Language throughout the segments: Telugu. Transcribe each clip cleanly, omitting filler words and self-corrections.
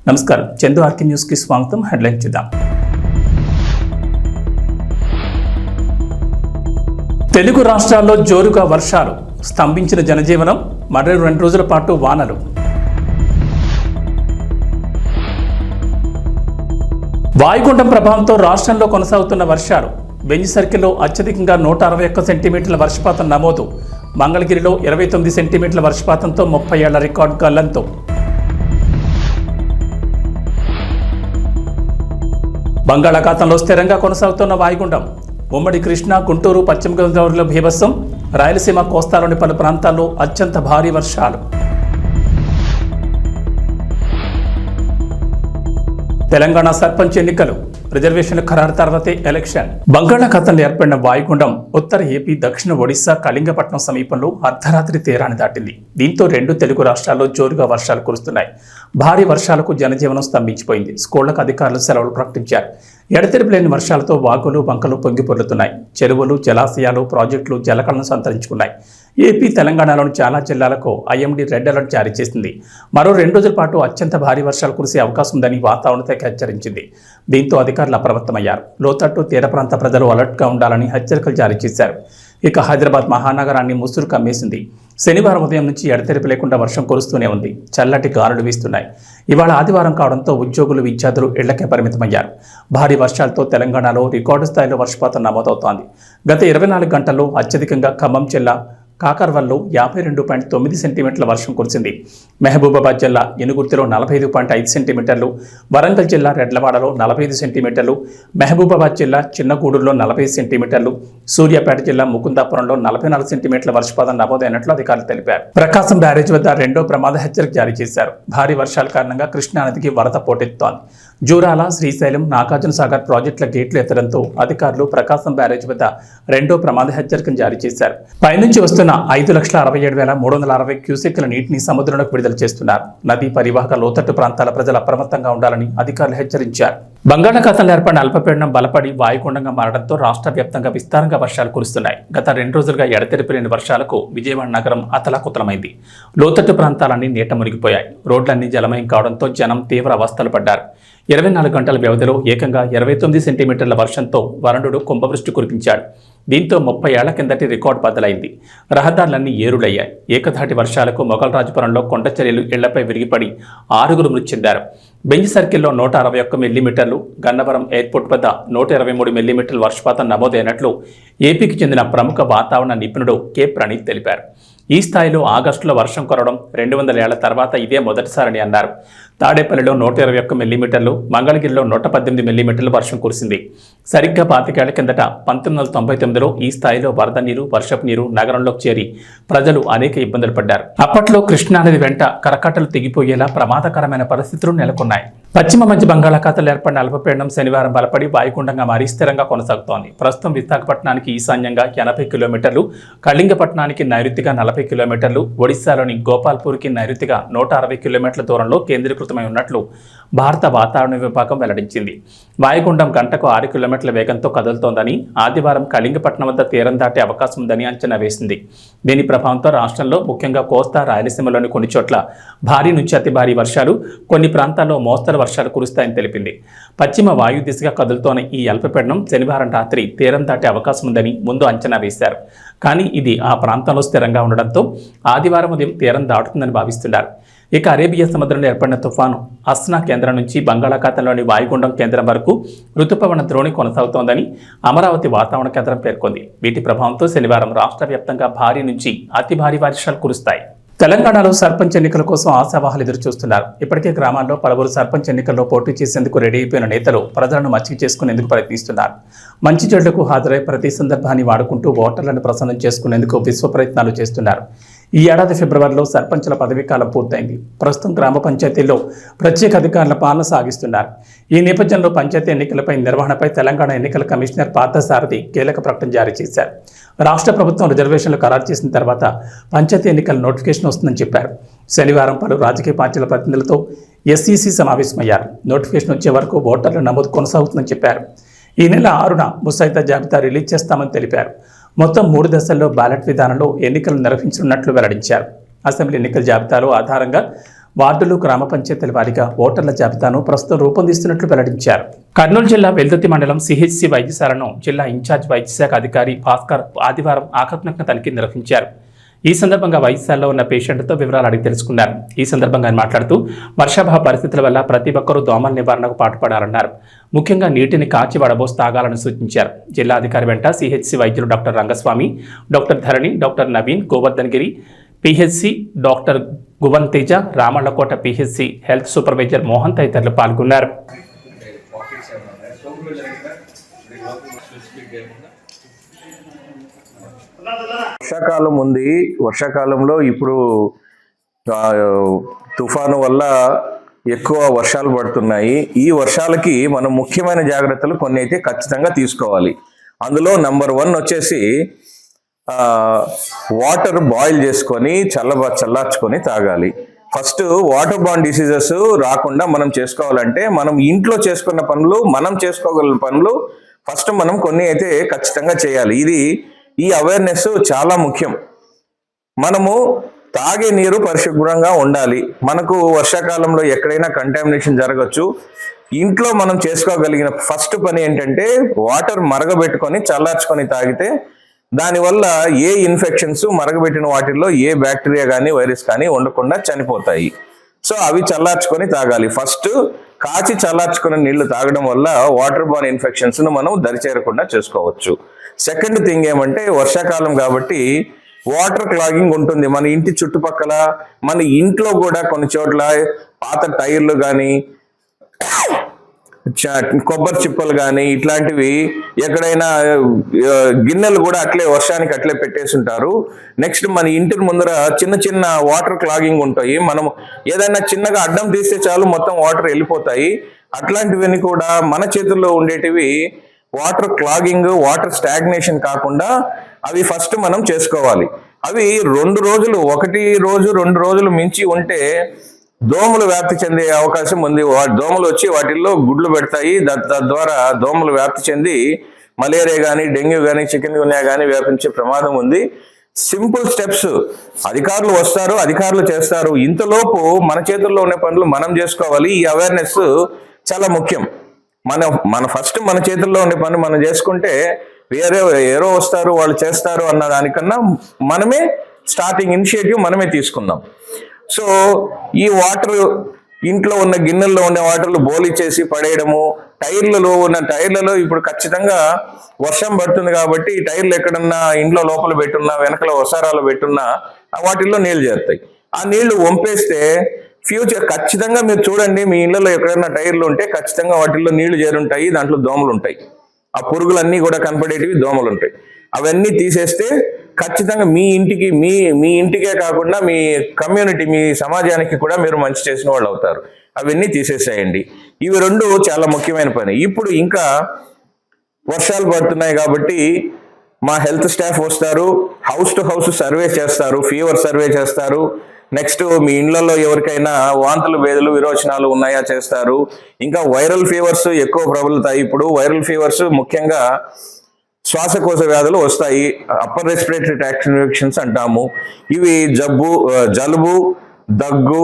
నమస్కారం, చందు ఆర్కే న్యూస్ కి స్వాగతం. హెడ్లైన్ చూద్దాం. తెలుగు రాష్ట్రాల్లో జోరుగా వర్షాలు, స్తంభించిన జనజీవనం, మరో 2 రోజుల పాటు వానలు. వాయుగుండం ప్రభావంతో రాష్ట్రంలో కొనసాగుతున్న వర్షాలు. బెంజ్ సర్కిల్లో అత్యధికంగా 161 సెంటీమీటర్ల వర్షపాతం నమోదు. మంగళగిరిలో 29 సెంటీమీటర్ల వర్షపాతంతో 30 ఏళ్ల రికార్డు గల్లంతు. బంగాళాఖాతంలో స్థిరంగా కొనసాగుతున్న వాయుగుండం. ఉమ్మడి కృష్ణా, గుంటూరు, పశ్చిమ గోదావరిలో బీభత్సం. రాయలసీమ, కోస్తాలోని పలు ప్రాంతాల్లో అత్యంత భారీ వర్షాలు. తెలంగాణ సర్పంచ్ ఎన్నికలు, రిజర్వేషన్ల ఖరారు తర్వాతే ఎలక్షన్. బంగాళాఖాతంలో ఏర్పడిన వాయుగుండం ఉత్తర ఏపీ, దక్షిణ ఒడిశా, కళింగపట్నం సమీపంలో అర్ధరాత్రి తీరాన్ని దాటింది. దీంతో 2 తెలుగు రాష్ట్రాల్లో జోరుగా వర్షాలు కురుస్తున్నాయి. భారీ వర్షాలకు జనజీవనం స్తంభించిపోయింది. స్కూళ్లకు అధికారులు సెలవులు ప్రకటించారు. ఎడతెరిపి లేని వర్షాలతో వాగులు, వంకలు పొంగి పొర్లుతున్నాయి. చెరువులు, జలాశయాలు, ప్రాజెక్టులు జలకళను సంతరించుకున్నాయి. ఏపీ, తెలంగాణలోని చాలా జిల్లాలకు ఐఎండీ రెడ్ అలర్ట్ జారీ చేసింది. మరో 2 రోజుల పాటు అత్యంత భారీ వర్షాలు కురిసే అవకాశం ఉందని వాతావరణ శాఖ హెచ్చరించింది. దీంతో అధికారులు అప్రమత్తమయ్యారు. లోతట్టు, తీర ప్రాంత ప్రజలు అలర్ట్గా ఉండాలని హెచ్చరికలు జారీ చేశారు. ఇక హైదరాబాద్ మహానగరాన్ని ముసురు కమ్మేసింది. శనివారం ఉదయం నుంచి ఎడతెరిపి లేకుండా వర్షం కురుస్తూనే ఉంది. చల్లటి గాలులు వీస్తున్నాయి. ఇవాళ ఆదివారం కావడంతో ఉద్యోగులు, విద్యార్థులు ఇళ్లకే పరిమితమయ్యారు. భారీ వర్షాలతో తెలంగాణలో రికార్డు స్థాయిలో వర్షపాతం నమోదవుతోంది. గత 24 గంటల్లో అత్యధికంగా ఖమ్మం జిల్లా కాకర్వల్లో 52.9 సెంటీమీటర్ల వర్షం కురిసింది. మహబూబాబాద్ జిల్లా ఎనుగుర్తిలో 45.5 సెంటీమీటర్లు, వరంగల్ జిల్లా రెడ్లవాడలో 45 సెంటీమీటర్లు, మహబూబాబాద్ జిల్లా చిన్నగూడూరులో 40 సెంటీమీటర్లు, సూర్యాపేట జిల్లా ముకుందాపురంలో 44 సెంటీమీటర్ల వర్షపాతం నమోదైనట్లు అధికారులు తెలిపారు. ప్రకాశం బ్యారేజ్ వద్ద 2వ ప్రమాద హెచ్చరిక జారీ చేశారు. భారీ వర్షాల కారణంగా కృష్ణానదికి వరద పోటెత్తుతోంది. జూరాల, శ్రీశైలం, నాగార్జున సాగర్ ప్రాజెక్టుల గేట్లు ఎత్తడంతో అధికారులు ప్రకాశం బ్యారేజ్ వద్ద 2వ ప్రమాద హెచ్చరికను జారీ చేశారు. పైనుంచి వస్తున్న 5,67,360 క్యూసెక్కుల నీటిని సముద్రంలోకి విడుదల చేస్తున్నారు. నదీ పరివాహక లోతట్టు ప్రాంతాల ప్రజలు అప్రమత్తంగా ఉండాలని అధికారులు హెచ్చరించారు. బంగాళాఖాతంలో ఏర్పడిన అల్పపీడనం బలపడి వాయుగుండంగా మారడంతో రాష్ట్ర వ్యాప్తంగా విస్తారంగా వర్షాలు కురుస్తున్నాయి. గత 2 రోజులుగా ఎడతెరిపి లేని వర్షాలకు విజయవాడ నగరం అతలాకుతలమైంది. లోతట్టు ప్రాంతాలన్నీ నీట మునిగిపోయాయి. రోడ్లన్నీ జలమయం కావడంతో జనం తీవ్ర అవస్థలు పడ్డారు. 24 గంటల వ్యవధిలో ఏకంగా 29 సెంటీమీటర్ల వర్షంతో వరుణుడు కుంభవృష్టి కురిపించాడు. దీంతో 30 ఏళ్ల కిందటి రికార్డు బద్దలైంది. రహదారులన్నీ ఏరులయ్యాయి. ఏకధాటి వర్షాలకు మొగల్రాజపురంలో కొండచర్యలు ఇళ్లపై విరిగిపడి 6గురు మృతి చెందారు. బెంజ్ సర్కిల్లో 161 మిల్లీమీటర్లు, గన్నవరం ఎయిర్పోర్ట్ వద్ద 123 మిల్లీమీటర్ల వర్షపాతం నమోదైనట్లు ఏపీకి చెందిన ప్రముఖ వాతావరణ నిపుణుడు కె ప్రణీత్ తెలిపారు. ఈ స్థాయిలో ఆగస్టులో వర్షం కురవడం 200 ఏళ్ల తర్వాత ఇదే మొదటిసారని అన్నారు. తాడేపల్లిలో 121 మిల్లీమీటర్లు, మంగళగిరిలో 118 మిల్లీమీటర్లు వర్షం కురిసింది. సరిగ్గా 25 ఏళ్ల కిందట 1999లో ఈ స్థాయిలో వరద నీరు, వర్షపు నీరు నగరంలోకి చేరి ప్రజలు అనేక ఇబ్బందులు పడ్డారు. అప్పట్లో కృష్ణానది వెంట కరకట్టలు తెగిపోయేలా ప్రమాదకరమైన పరిస్థితులు నెలకొన్నాయి. పశ్చిమ మధ్య బంగాళాఖాతంలో ఏర్పడిన అల్పపీడనం శనివారం బలపడి వాయుగుండంగా మారి స్థిరంగా కొనసాగుతోంది. ప్రస్తుతం విశాఖపట్నానికి ఈశాన్యంగా 80 కిలోమీటర్లు, కళింగపట్నానికి నైరుతిగా 40 కిలోమీటర్లు, ఒడిశాలోని గోపాల్పూర్కి నైరుతిగా 160 కిలోమీటర్ల దూరంలో కేంద్రీకృతమై ఉన్నట్లు భారత వాతావరణ విభాగం వెల్లడించింది. వాయుగుండం గంటకు 6 కిలోమీటర్ల వేగంతో కదులుతోందని, ఆదివారం కళింగపట్నం వద్ద తీరం దాటే అవకాశం ఉందని అంచనా వేసింది. దీని ప్రభావంతో రాష్ట్రంలో ముఖ్యంగా కోస్తా, రాయలసీమలోని కొన్ని చోట్ల భారీ నుంచి అతి భారీ వర్షాలు, కొన్ని ప్రాంతాల్లో మోస్తరు వర్షాలు కురుస్తాయని తెలిపింది. పశ్చిమ వాయు దిశగా కదులుతోన్న ఈ అల్పపీడనం శనివారం రాత్రి తీరం దాటే అవకాశం ఉందని ముందు అంచనా వేశారు. కానీ ఇది ఆ ప్రాంతంలో స్థిరంగా ఉండడంతో ఆదివారం ఉదయం తీరం దాటుతుందని భావిస్తున్నారు. ఇక అరేబియా సముద్రంలో ఏర్పడిన తుఫాను అస్నా కేంద్రం నుంచి బంగాళాఖాతంలోని వాయుగుండం కేంద్రం వరకు రుతుపవన ద్రోణి కొనసాగుతోందని అమరావతి వాతావరణ కేంద్రం పేర్కొంది. వీటి ప్రభావంతో శనివారం రాష్ట్ర వ్యాప్తంగా భారీ నుంచి అతి భారీ వర్షాలు కురుస్తాయి. తెలంగాణలో సర్పంచ్ ఎన్నికల కోసం ఆశావాహులు ఎదురుచూస్తున్నారు. ఇప్పటికే గ్రామాల్లో పలువురు సర్పంచ్ ఎన్నికల్లో పోటీ చేసేందుకు రెడీ అయిపోయిన నేతలు ప్రజలను మచ్చిక చేసుకునేందుకు ప్రయత్నిస్తున్నారు. మంచి చెడులకు హాజరై ప్రతి సందర్భాన్ని వాడుకుంటూ ఓటర్లను ప్రసన్నం చేసుకునేందుకు విశ్వ ప్రయత్నాలు చేస్తున్నారు. ఈ ఏడాది ఫిబ్రవరిలో సర్పంచుల పదవీకాలం పూర్తయింది. ప్రస్తుతం గ్రామ పంచాయతీల్లో ప్రత్యేక అధికారుల పాలన సాగిస్తున్నారు. ఈ నేపథ్యంలో పంచాయతీ ఎన్నికలపై నిర్వహణపై తెలంగాణ ఎన్నికల కమిషనర్ పార్థసారథి కీలక ప్రకటన జారీ చేశారు. రాష్ట్ర ప్రభుత్వం రిజర్వేషన్లు ఖరారు చేసిన తర్వాత పంచాయతీ ఎన్నికల నోటిఫికేషన్ వస్తుందని చెప్పారు. శనివారం పలు రాజకీయ పార్టీల ప్రతినిధులతో ఎస్ఈసీ సమావేశమయ్యారు. నోటిఫికేషన్ వచ్చే వరకు ఓటర్ల నమోదు కొనసాగుతుందని చెప్పారు. ఈ నెల 6న ముసాయిదా జాబితా రిలీజ్ చేస్తామని తెలిపారు. మొత్తం 3 దశల్లో బ్యాలెట్ విధానంలో ఎన్నికలు నిర్వహించనున్నట్లు వెల్లడించారు. అసెంబ్లీ ఎన్నికల జాబితాలో ఆధారంగా వార్డులు, గ్రామ పంచాయతీల వారీగా ఓటర్ల జాబితాను ప్రస్తుతం రూపొందిస్తున్నట్లు వెల్లడించారు. కర్నూలు జిల్లా వెల్దుర్తి మండలం సిహెచ్సి వైద్యశాలను జిల్లా ఇన్ఛార్జ్ వైద్యశాఖ అధికారి భాస్కర్ ఆదివారం ఆకస్మిక తనిఖీ నిర్వహించారు. ఈ సందర్భంగా వైద్యశాలలో ఉన్న పేషెంట్తో వివరాలు అడిగి తెలుసుకున్నారు. ఈ సందర్భంగా ఆయన మాట్లాడుతూ వర్షాభావ పరిస్థితుల వల్ల ప్రతి ఒక్కరూ దోమల నివారణకు పాటుపడాలన్నారు. ముఖ్యంగా నీటిని కాచి వడబోసి తాగాలని సూచించారు. జిల్లా అధికారి వెంట సిహెచ్సి వైద్యులు doctor Rangaswamy, doctor Dharani, doctor Naveen, Govardhan Giri, PHC doctor Guvan Teja, Ramallakota PHC health supervisor Mohan తదితరులు పాల్గొన్నారు. వర్షాకాలం ఉంది. వర్షాకాలంలో ఇప్పుడు తుఫాను వల్ల ఎక్కువ వర్షాలు పడుతున్నాయి. ఈ వర్షాలకి మనం ముఖ్యమైన జాగ్రత్తలు కొన్ని అయితే ఖచ్చితంగా తీసుకోవాలి. అందులో నెంబర్ 1 వచ్చేసి వాటర్ బాయిల్ చేసుకొని చల్లార్చుకొని తాగాలి. ఫస్ట్ వాటర్ బార్న్ డిసీజెస్ రాకుండా మనం చేసుకోవాలంటే మనం ఇంట్లో చేసుకున్న పనులు, మనం చేసుకోగలిగిన పనులు ఫస్ట్ మనం కొన్ని అయితే ఖచ్చితంగా చేయాలి. ఈ అవేర్నెస్ చాలా ముఖ్యం. మనము తాగే నీరు పరిశుభ్రంగా ఉండాలి. మనకు వర్షాకాలంలో ఎక్కడైనా కంటామినేషన్ జరగచ్చు. ఇంట్లో మనం చేసుకోగలిగిన ఫస్ట్ పని ఏంటంటే వాటర్ మరగబెట్టుకొని చల్లార్చుకొని తాగితే దానివల్ల ఏ ఇన్ఫెక్షన్స్, మరగబెట్టిన వాటిల్లో ఏ బ్యాక్టీరియా కానీ వైరస్ కానీ ఉండకుండా చనిపోతాయి. సో అవి చల్లార్చుకొని తాగాలి. ఫస్ట్ కాచి చల్లార్చుకున్న నీళ్లు తాగడం వల్ల వాటర్ బార్న్ ఇన్ఫెక్షన్స్ ను మనం దరిచేరకుండా చేసుకోవచ్చు. సెకండ్ థింగ్ ఏమంటే వర్షాకాలం కాబట్టి వాటర్ క్లాగింగ్ ఉంటుంది. మన ఇంటి చుట్టుపక్కల, మన ఇంట్లో కూడా కొన్ని చోట్ల పాత టైర్లు కానీ, కొబ్బరి చిప్పలు కానీ ఇట్లాంటివి ఎక్కడైనా గిన్నెలు కూడా అట్లే వర్షానికి అట్లే పెట్టేసి ఉంటారు. నెక్స్ట్ మన ఇంటి ముందర చిన్న చిన్న వాటర్ క్లాగింగ్ ఉంటాయి. మనం ఏదైనా చిన్నగా అడ్డం తీస్తే చాలు మొత్తం వాటర్ వెళ్ళిపోతాయి. అట్లాంటివన్నీ కూడా మన చేతుల్లో ఉండేటివి వాటర్ క్లాగింగ్, వాటర్ స్టాగ్నేషన్ కాకుండా అవి ఫస్ట్ మనం చేసుకోవాలి. అవి 2 రోజులు, 2 రోజులు మించి ఉంటే దోమలు వ్యాప్తి చెందే అవకాశం ఉంది. దోమలు వచ్చి వాటిల్లో గుడ్లు పెడతాయి. తద్వారా దోమలు వ్యాప్తి చెంది మలేరియా కానీ, డెంగ్యూ కానీ, చికెన్ గున్యా కానీ వ్యాపించే ప్రమాదం ఉంది. సింపుల్ స్టెప్స్ అధికారులు వస్తారు, అధికారులు చేస్తారు. ఇంతలోపు మన చేతుల్లో ఉన్న పనులు మనం చేసుకోవాలి. ఈ అవేర్నెస్ చాలా ముఖ్యం. మన ఫస్ట్ మన చేతుల్లో ఉండే పని మనం చేసుకుంటే ఎవరో వస్తారు, వాళ్ళు చేస్తారు అన్న దానికన్నా మనమే స్టార్టింగ్ ఇనిషియేటివ్ మనమే తీసుకుందాం. సో ఈ వాటర్ ఇంట్లో ఉన్న గిన్నెల్లో ఉన్న వాటర్లు బోలి చేసి పడేయడము, టైర్లలో ఇప్పుడు ఖచ్చితంగా వర్షం పడుతుంది కాబట్టి ఈ టైర్లు ఎక్కడన్నా ఇంట్లో లోపల పెట్టున్నా, వెనకల వసారాలు పెట్టున్నా వాటిల్లో నీళ్లు చేరుతాయి. ఆ నీళ్లు వంపేస్తే ఫ్యూచర్ ఖచ్చితంగా మీరు చూడండి, మీ ఇళ్లలో ఎక్కడైనా టైర్లు ఉంటే ఖచ్చితంగా వాటిల్లో నీళ్లు చేరుంటాయి. దాంట్లో దోమలు ఉంటాయి. ఆ పురుగులన్నీ కూడా కనపడేటివి దోమలు ఉంటాయి. అవన్నీ తీసేస్తే ఖచ్చితంగా మీ ఇంటికే కాకుండా మీ కమ్యూనిటీ, మీ సమాజానికి కూడా మీరు మంచి చేసిన వాళ్ళు అవుతారు. అవన్నీ తీసేసేయండి. ఇవి 2 చాలా ముఖ్యమైన పని. ఇప్పుడు ఇంకా వర్షాలు పడుతున్నాయి కాబట్టి మా హెల్త్ స్టాఫ్ వస్తారు, హౌస్ టు హౌస్ సర్వే చేస్తారు, ఫీవర్ సర్వే చేస్తారు. నెక్స్ట్ మీ ఇళ్లలో ఎవరికైనా వాంతులు, బేదులు, విరోచనాలు ఉన్నాయా చేస్తారు. ఇంకా వైరల్ ఫీవర్స్ ఎక్కువ ప్రబలుతాయి. ఇప్పుడు వైరల్ ఫీవర్స్ ముఖ్యంగా శ్వాసకోశ వ్యాధులు వస్తాయి. అప్పర్ రెస్పిరేటరీ ట్రాక్ట్ ఇన్ఫెక్షన్స్ అంటాము. ఇవి జలుబు, దగ్గు,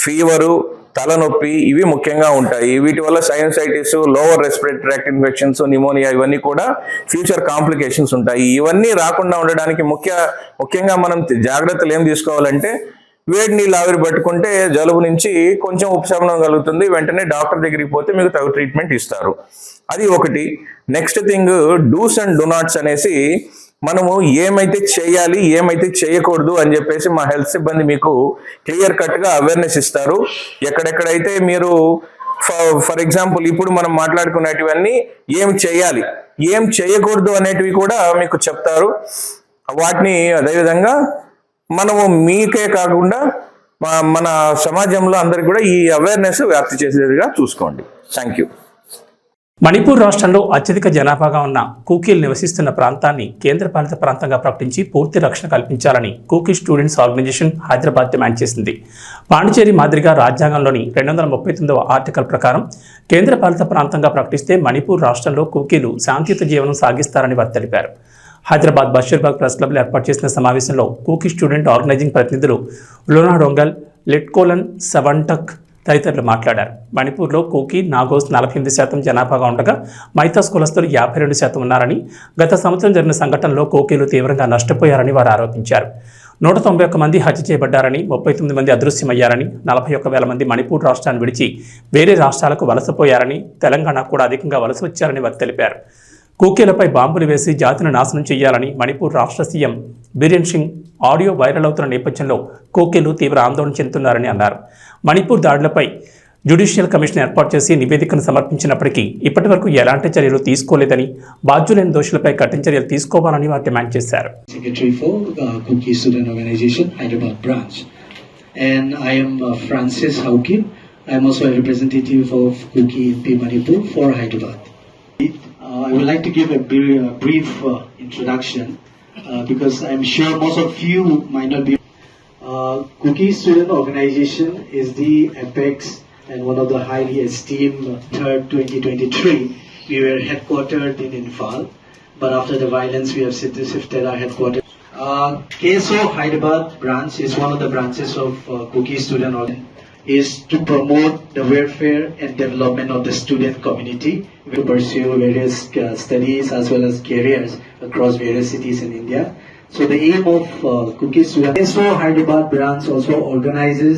ఫీవరు, తలనొప్పి ఇవి ముఖ్యంగా ఉంటాయి. వీటి వల్ల sinusitis, lower respiratory tract infections, pneumonia ఇవన్నీ కూడా ఫ్యూచర్ కాంప్లికేషన్స్ ఉంటాయి. ఇవన్నీ రాకుండా ఉండడానికి ముఖ్యంగా మనం జాగ్రత్తలు ఏం తీసుకోవాలంటే వేడి నీళ్ళు ఆవిరి పట్టుకుంటే జలుబు నుంచి కొంచెం ఉపశమనం కలుగుతుంది. వెంటనే డాక్టర్ దగ్గరికి పోతే మీకు తగు ట్రీట్మెంట్ ఇస్తారు. అది ఒకటి. Next thing dos and do nots అనేసి మనము ఏమైతే చేయాలి, ఏమైతే చేయకూడదు అని చెప్పేసి మా హెల్త్ సిబ్బంది మీకు క్లియర్ కట్గా అవేర్నెస్ ఇస్తారు. ఎక్కడెక్కడైతే మీరు ఫర్ ఎగ్జాంపుల్ ఇప్పుడు మనం మాట్లాడుకునేటివన్నీ ఏం చేయాలి, ఏం చేయకూడదు అనేటివి కూడా మీకు చెప్తారు. వాటిని అదేవిధంగా మనము మీకే కాకుండా మన సమాజంలో అందరికీ కూడా ఈ అవేర్నెస్ వ్యాప్తి చేసేదిగా చూసుకోండి. Thank you. మణిపూర్ రాష్ట్రంలో అత్యధిక జనాభాగా ఉన్న కూకీలు నివసిస్తున్న ప్రాంతాన్ని కేంద్రపాలిత ప్రాంతంగా ప్రకటించి పూర్తి రక్షణ కల్పించాలని Kuki students organisation Hyderabad demand చేసింది. పాండిచేరి మాదిరిగా రాజ్యాంగంలోని 239వ ఆర్టికల్ ప్రకారం కేంద్రపాలిత ప్రాంతంగా ప్రకటిస్తే మణిపూర్ రాష్ట్రంలో కూకీలు శాంతియుత జీవనం సాగిస్తారని వారు తెలిపారు. హైదరాబాద్ బషీర్బాగ్ ప్రెస్ క్లబ్లో ఏర్పాటు చేసిన సమావేశంలో కూకీ స్టూడెంట్ ఆర్గనైజింగ్ ప్రతినిధులు లోనా డొంగల్, లిట్కోలన్ సవంటక్ తదితరులు మాట్లాడారు. మణిపూర్లో కూకీ, నాగోస్ 48% జనాభాగా ఉండగా మైతాస్ కులస్తులు 52% ఉన్నారని, గత సంవత్సరం జరిగిన సంఘటనలో కోకీలు తీవ్రంగా నష్టపోయారని వారు ఆరోపించారు. 191 మంది హత్య చేయబడ్డారని, 39 మంది అదృశ్యమయ్యారని, 41,000 మంది మణిపూర్ రాష్ట్రాన్ని విడిచి వేరే రాష్ట్రాలకు వలసపోయారని, తెలంగాణకు కూడా అధికంగా వలస వచ్చారని వారు తెలిపారు. కూకీలపై బాంబులు వేసి జాతిని నాశనం చేయాలని మణిపూర్ రాష్ట్ర CM Biren Singh audio viral అవుతున్న నేపథ్యంలో కూకీలు తీవ్ర ఆందోళన చెందుతున్నారని అన్నారు. మణిపూర్ దాడులపై జ్యుడిషియల్ కమిషన్ ఏర్పాటు చేసి నివేదికను సమర్పించినప్పటికీ ఇప్పటి వరకు ఎలాంటి చర్యలు తీసుకోలేదని, బాధ్యులైన దోషులపై కఠిన చర్యలు తీసుకోవాలని వారు డిమాండ్ చేశారు. Secretary for Kuki Student Organization, Hyderabad branch, and I am Francis Haukim. I am also a representative of Kuki MP Manipur for Hyderabad. I would like to give a brief introduction because I am sure most of you might not be. Kuki Student Organization is the apex and one of the highly esteemed 3rd 2023. We were headquartered in Imphal, but after the violence we have shifted our headquarters. KSO Hyderabad branch is one of the branches of Kuki Student Organization, is to promote the welfare and development of the student community. We pursue various studies as well as careers across various cities in India. So the aim of Kuki Student KSO Hyderabad branch also organizes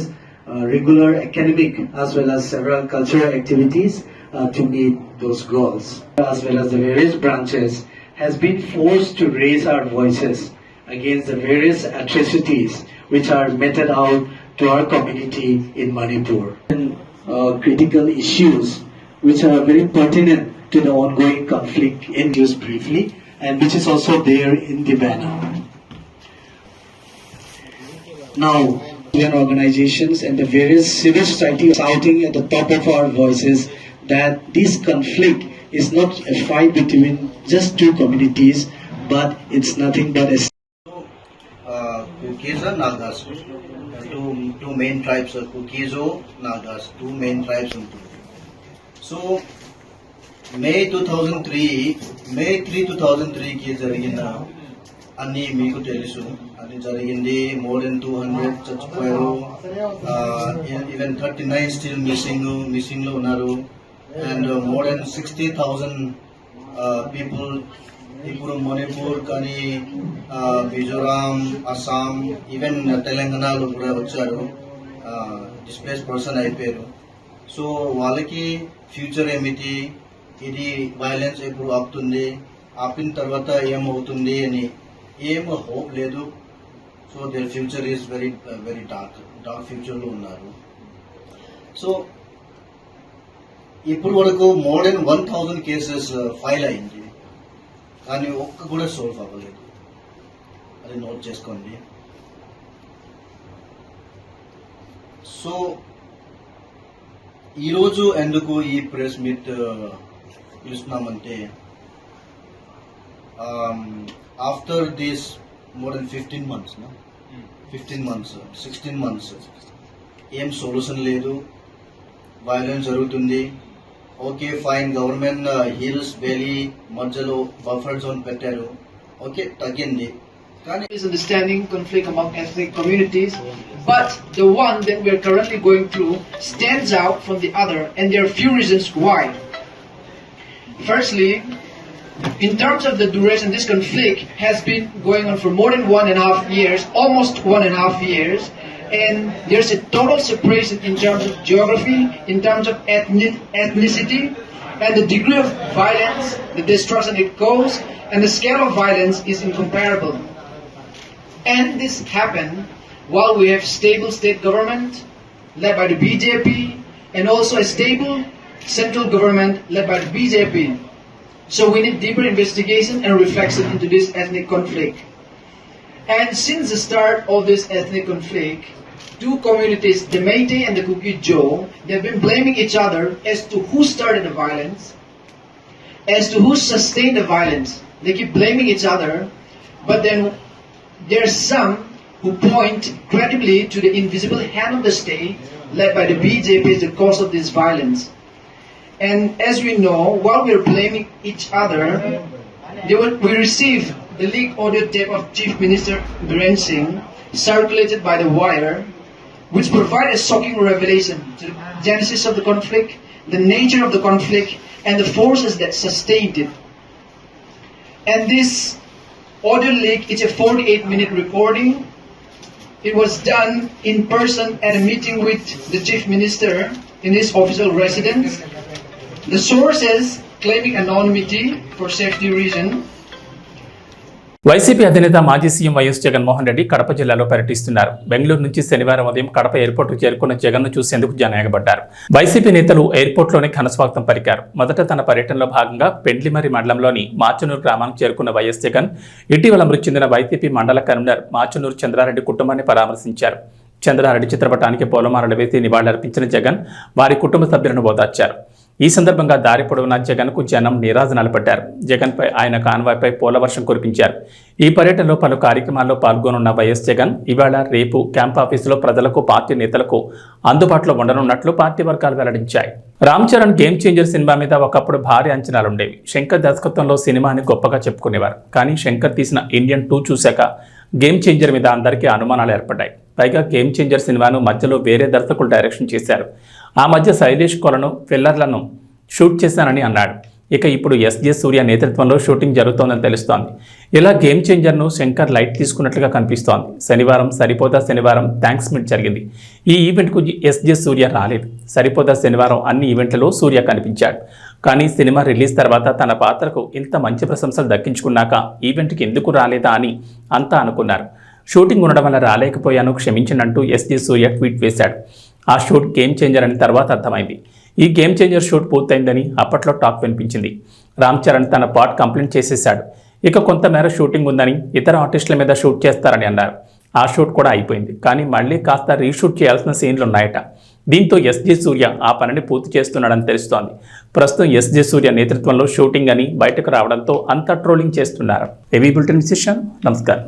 regular academic as well as several cultural activities to meet those goals. As well as the various branches has been forced to raise our voices against the various atrocities which are meted out to our community in Manipur. Critical issues which are very pertinent to the ongoing conflict introduced briefly and which is also there in the banner. Now, organizations and the various civil society shouting at the top of our voices that this conflict is not a fight between just two communities, but it's nothing but a Kukis and Nagas, two main tribes, Kukizo, Nagas, two main tribes. So, May 3, 2003 ki jarigina anni meeku telusu ani jarigindi more than 200 చచ్చిపోయారు, even 39 still missing lo unnaru, and more than 60,000 people ఇప్పుడు మణిపూర్ కానీ మిజోరాం, అస్సాం, ఈవెన్ తెలంగాణలో కూడా వచ్చారు, డిస్ప్లేస్ పర్సన్ అయిపోయారు. సో వాళ్ళకి ఫ్యూచర్ ఏమిటి, ఇది వైలెన్స్ ఎప్పుడు ఆపుతుంది, ఆపిన తర్వాత ఏమవుతుంది అని ఏం హోప్ లేదు. So their future is very very dark ఫ్యూచర్లో ఉన్నారు. సో ఇప్పుడు వరకు మోర్ దెన్ 1,000 కేసెస్ ఫైల్ అయింది, కానీ ఒక్క కూడా సాల్వ్ అవ్వలేదు. అది నోట్ చేసుకోండి. సో ఈరోజు ఎందుకు ఈ ప్రెస్ మీట్ పిలుస్తున్నామంటే, after this more than 16 months ఏం సొల్యూషన్ లేదు, వైలెన్స్ జరుగుతుంది. Okay fine, government hills valley మధ్యలో బఫర్ జోన్ పెట్టారు, ఓకే తగ్గింది. కానీ misunderstanding, conflict among ethnic communities, but the one that we are currently going through stands out from the other, and there are few reasons why. Firstly, in terms of the duration, this conflict has been going on for more than 1.5 years, almost 1.5 years, and there's a total separation in terms of geography, in terms of ethnicity, and the degree of violence, the destruction it caused, and the scale of violence is incomparable. And this happened while we have stable state government led by the BJP, and also a stable central government led by the BJP. So we need deeper investigation and reflection into this ethnic conflict. And since the start of this ethnic conflict, two communities, the Métis and the Kuki-Jo, they've been blaming each other as to who started the violence, as to who sustained the violence. They keep blaming each other, but then there are some who point credibly to the invisible hand of the state led by the BJP as the cause of this violence. And as we know, while we are blaming each other, we received the leaked audio tape of Chief Minister Biren Singh circulated by the wire, which provide a shocking revelation to the genesis of the conflict, the nature of the conflict, and the forces that sustained it. And this audio leak is a 48-minute recording. It was done in person at a meeting with the Chief Minister in his official residence. The sources claiming anonymity for safety reason. YCP అధినేత మాజీ సీఎం వైఎస్ జగన్మోహన్ రెడ్డి కడప జిల్లాలో పర్యటిస్తున్నారు. బెంగళూరు నుంచి శనివారం ఉదయం కడప ఎయిర్పోర్టుకు చేరుకున్న జగన్ను చూసేందుకు జనం ఎగబడ్డారు. వైసీపీ నేతలు ఎయిర్పోర్ట్లోనే ఘనస్వాగతం పలికారు. మొదట తన పర్యటనలో భాగంగా పెండ్లిమరి మండలంలోని మాచనూరు గ్రామానికి చేరుకున్న వైఎస్ జగన్ ఇటీవల మృతి చెందిన వైసీపీ మండల కన్వీనర్ మాచనూరు చంద్రారెడ్డి కుటుంబాన్ని పరామర్శించారు. చంద్రారెడ్డి చిత్రపటానికి పూలమాలలు వేసి నివాళులర్పించిన జగన్ వారి కుటుంబ సభ్యులను ఓదార్చారు. ఈ సందర్భంగా దారి పొడవునా జగన్కు జనం నీరాజనాలు పడ్డారు. జగన్పై ఆయన కాన్వాయ్పై పూలవర్షం కురిపించారు. ఈ పర్యటనలో పలు కార్యక్రమాల్లో పాల్గొనున్న వైఎస్ జగన్ ఇవాళ రేపు క్యాంప్ ఆఫీసులో ప్రజలకు పార్టీ నేతలకు అందుబాటులో ఉండనున్నట్లు పార్టీ వర్గాలు వెల్లడించాయి. Ram Charan game changer cinema మీద ఒకప్పుడు భారీ అంచనాలుండేవి. శంకర్ దర్శకత్వంలో సినిమాని గొప్పగా చెప్పుకునేవారు. కానీ శంకర్ తీసిన ఇండియన్ 2 చూశాక గేమ్ చేంజర్ మీద అందరికీ అనుమానాలు ఏర్పడ్డాయి. పైగా గేమ్ చేంజర్ సినిమాను మధ్యలో వేరే దర్శకులు డైరెక్షన్ చేశారు. ఆ మధ్య శైలేష్ కొలను ఫిల్లర్లను షూట్ చేశానని అన్నాడు. ఇక ఇప్పుడు ఎస్జే సూర్య నేతృత్వంలో షూటింగ్ జరుగుతోందని తెలుస్తోంది. ఇలా గేమ్ చేంజర్ను శంకర్ లైట్ తీసుకున్నట్లుగా కనిపిస్తోంది. శనివారం సరిపోదా శనివారం థ్యాంక్స్ మీట్ జరిగింది. ఈ ఈవెంట్కు ఎస్జే సూర్య రాలేదు. సరిపోదా శనివారం అన్ని ఈవెంట్లలో సూర్య కనిపించాడు. కానీ సినిమా రిలీజ్ తర్వాత తన పాత్రకు ఇంత మంచి ప్రశంసలు దక్కించుకున్నాక ఈవెంట్కి ఎందుకు రాలేదా అని అంతా అనుకున్నారు. షూటింగ్ ఉండడం వల్ల రాలేకపోయాను, క్షమించనంటూ ఎస్జే సూర్య ట్వీట్ వేశాడు. ఆ షూట్ గేమ్ చేంజర్ అని తర్వాత అర్థమైంది. ఈ గేమ్ చేంజర్ షూట్ పూర్తయిందని అప్పట్లో టాక్ వినిపించింది. రామ్ చరణ్ తన పార్ట్ కంప్లీట్ చేసేశాడు. ఇక కొంతమేర షూటింగ్ ఉందని ఇతర ఆర్టిస్టుల మీద షూట్ చేస్తారని అన్నారు. ఆ షూట్ కూడా అయిపోయింది. కానీ మళ్ళీ కాస్త రీషూట్ చేయాల్సిన సీన్లు ఉన్నాయట. దీంతో ఎస్జే సూర్య ఆ పనిని పూర్తి చేస్తున్నాడని తెలుస్తోంది. ప్రస్తుతం ఎస్జే సూర్య నేతృత్వంలో షూటింగ్ అని బయటకు రావడంతో అంతా ట్రోలింగ్ చేస్తున్నారు. ఏవీ బులెటిన్ విశేషం. నమస్కారం.